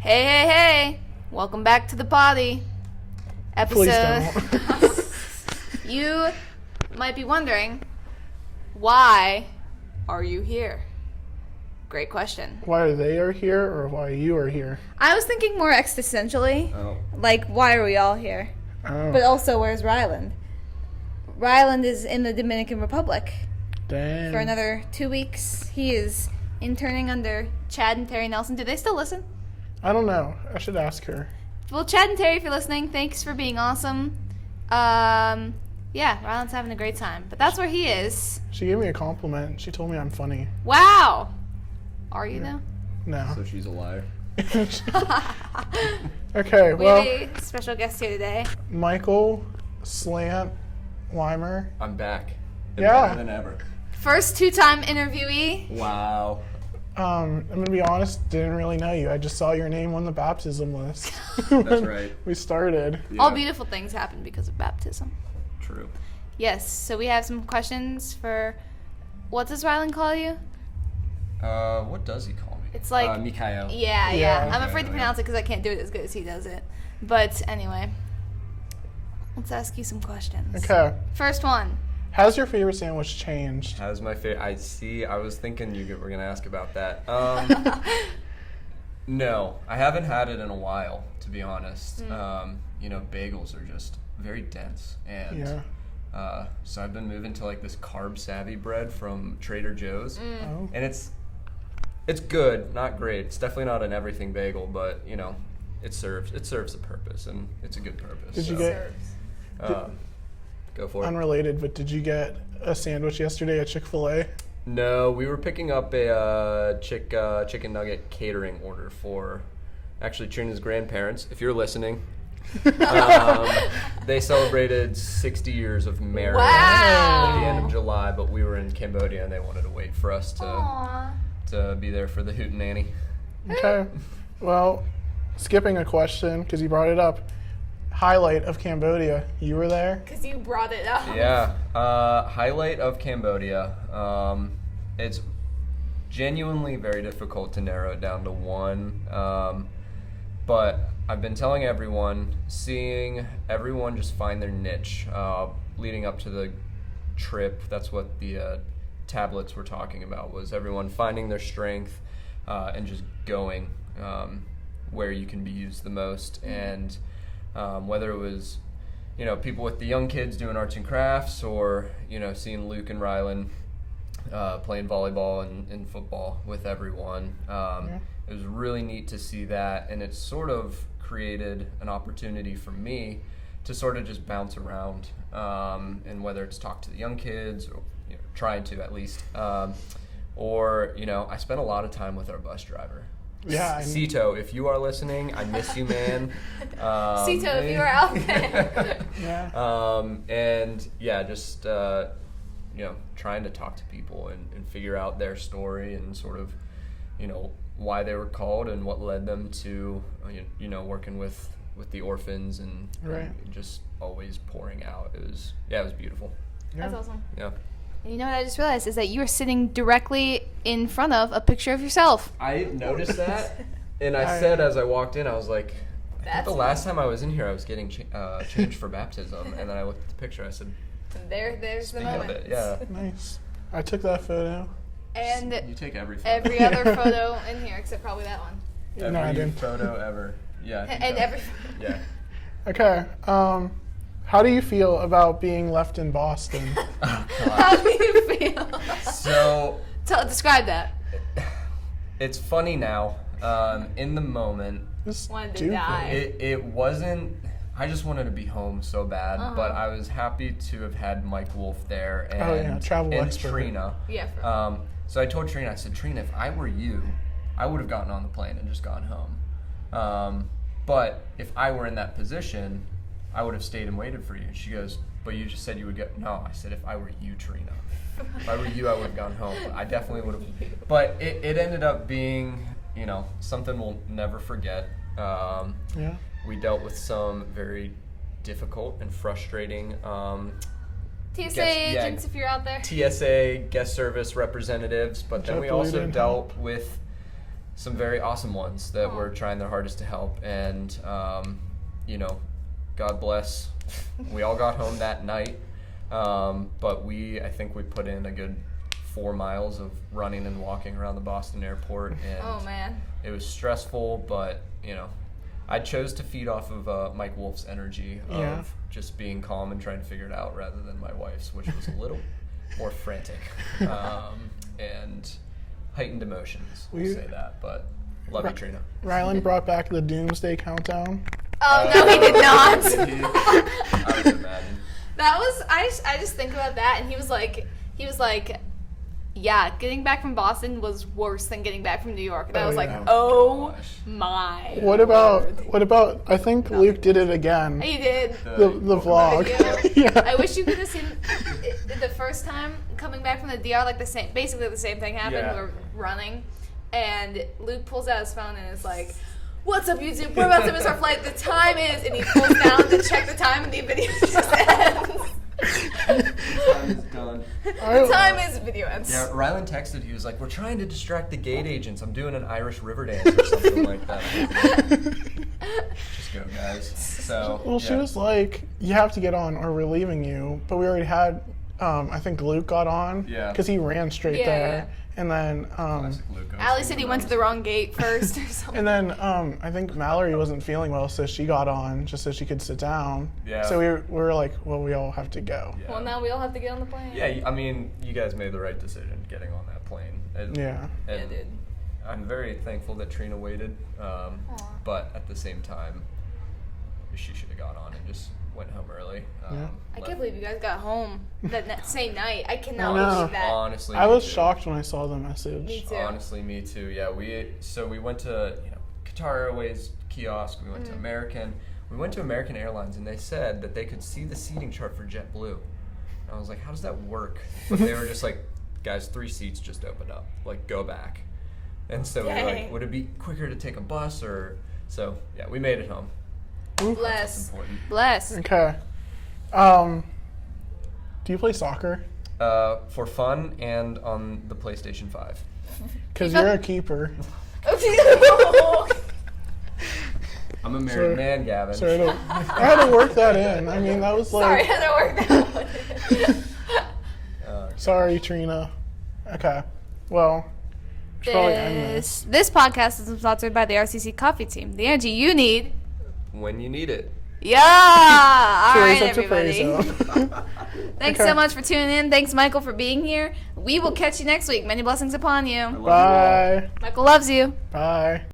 Hey, hey, hey! Welcome back to the potty. Please Episode. You might be wondering, why are you here? Great question. Why they are here or why you are here? I was thinking more existentially. Oh. Like, why are we all here? Oh, But also, where's Ryland? Ryland is in the Dominican Republic dang. for another 2 weeks. He is interning under Chad and Terry Nelson. Do they still listen? I don't know. I should ask her. Well, Chad and Terry, if you're listening, thanks for being awesome. Yeah, Ryland's having a great time. But that's where he is. She gave me a compliment. She told me I'm funny. Wow! Are you, though? No. So she's a liar. Okay, We well, have a special guest here today. Michael Slant Wimer. I'm back. And Yeah. Better than ever. First two-time interviewee. Wow. I'm going to be honest, didn't really know you. I just saw your name on the baptism list. That's right. We started. Yeah. All beautiful things happen because of baptism. True. Yes, so we have some questions for... What does Ryland call you? What does he call me? It's like... Mikhail. Yeah. Yeah. I'm Okay, afraid to pronounce it because I can't do it as good as he does it. But anyway, let's ask you some questions. Okay. First one. Has your favorite sandwich changed? How's my favorite? I was thinking you were going to ask about that. No, I haven't had it in a while, to be honest. Bagels are just very dense. And Yeah. so I've been moving to like this carb-savvy bread from Trader Joe's. Oh. And it's good, not great. It's definitely not an everything bagel, but it serves a purpose, and it's a good purpose. Did you so, get, go for it. unrelated, but did you get a sandwich yesterday at Chick-fil-A? No, we were picking up a chicken nugget catering order for actually Trina's grandparents. If you're listening, they celebrated 60 years of marriage Wow. at the end of July, but we were in Cambodia and they wanted to wait for us Aww. to be there for the hootenanny. Okay. Well, skipping a question, because you brought it up. Highlight of Cambodia. You were there? Because you brought it up. Yeah. Highlight of Cambodia. It's genuinely very difficult to narrow it down to one. But I've been telling everyone, seeing everyone just find their niche leading up to the trip. That's what the tablets were talking about, was everyone finding their strength and just going where you can be used the most. And whether it was, people with the young kids doing arts and crafts, or, seeing Luke and Ryland playing volleyball and football with everyone. It was really neat to see that, and it sort of created an opportunity for me to sort of just bounce around, and whether it's talk to the young kids, or trying to at least, or, I spent a lot of time with our bus driver. Yeah. Cito, if you are listening, I miss you, man. Cito, if you are out there. Yeah. And yeah, just trying to talk to people and figure out their story and sort of, why they were called and what led them to, working with the orphans and, Right. and just always pouring out. It was beautiful. That's awesome. Yeah. And you know what I just realized is that you are sitting directly in front of a picture of yourself. I noticed that, and I said as I walked in, I was like, I think the last time I was in here, I was getting changed for baptism, and then I looked at the picture. I said, There's the "Speak of moment. it, yeah." Nice. I took that photo. And You take every photo. every other photo in here except probably that one. every No, I didn't. photo ever. Yeah. I think And so. every. Yeah. Okay. How do you feel about being left in Boston? How do you feel? So Describe that. it's funny now. In the moment, Just Wanted to do die. it. it wasn't. I just wanted to be home so bad, but I was happy to have had Mike Wolf there and, Oh, yeah, travel and expert. Trina. Yeah. For So I told Trina, I said, Trina, if I were you, I would have gotten on the plane and just gone home. But if I were in that position, I would have stayed and waited for you. She goes, but you just said you would get. No, I said, if I were you, Trina. If I were you, I would have gone home. I definitely would have. But it ended up being, something we'll never forget. Yeah. We dealt with some very difficult and frustrating TSA agents, if you're out there. TSA guest service representatives, but then we also Jet-Blue dealt with some very awesome ones that were trying their hardest to help. And, you know, God bless. We all got home that night. But I think we put in a good 4 miles of running and walking around the Boston airport. And Oh, man. it was stressful, but, you know, I chose to feed off of Mike Wolf's energy of just being calm and trying to figure it out rather than my wife's, which was a little more frantic and heightened emotions. We'll say that, but love you, Trina. Rylan brought back the Doomsday Countdown. Oh, no, he did not. Did he? I would imagine. That was, I just think about that, and he was like, yeah, getting back from Boston was worse than getting back from New York. And I was like, yeah. oh Gosh. my. What about, I think Luke did it again. He did. The vlog. Video. Yeah. I wish you could have seen it the first time coming back from the DR, like basically the same thing happened. Yeah. We were running, and Luke pulls out his phone and is like, "What's up, YouTube? We're about to miss our flight. The time is," and he pulls down to check the time, and the video just ends. Time is done. The time is video ends. Yeah, Rylan texted. He was like, "We're trying to distract the gate agents. I'm doing an Irish river dance or something like that." Just go, guys. So. Well, she was like, "You have to get on, or we're leaving you." But we already had, I think Luke got on. Yeah. Because he ran straight there, and then, Classic Luke. Allie said he went to the wrong gate first or something. and then, I think Mallory wasn't feeling well, so she got on just so she could sit down. Yeah. So we were like, well, we all have to go. Yeah. Well, now we all have to get on the plane. Yeah, I mean, you guys made the right decision getting on that plane. Yeah. And dude. I'm very thankful that Trina waited, but at the same time, she should have got on and just went home early. Yeah. I can't believe you guys got home that same night. I cannot I know. believe that. Honestly, I me was too. shocked when I saw the message. Me too. Honestly, me too. Yeah, we went to Qatar Airways kiosk. We went Mm. to American. We went to American Airlines, and they said that they could see the seating chart for JetBlue. And I was like, how does that work? But they were just like, guys, 3 seats just opened up. Like, go back. And so we were like, Dang. would it be quicker to take a bus or? So yeah, we made it home. Oof. Bless. Important. Bless. Okay. Do you play soccer? For fun and on the PlayStation 5. Because you're a keeper. I'm a married man, Gavin. So I had to work that in. I mean, that was Sorry, I like. had to work that one. Sorry, Trina. Okay. Well. should probably end This podcast is sponsored by the RCC Coffee Team. The energy you need. When you need it. Yeah! All Cheers right, up to praise everybody. up. Thanks Okay. so much for tuning in. Thanks, Michael, for being here. We will catch you next week. Many blessings upon you. I love you all. Bye. Michael loves you. Bye.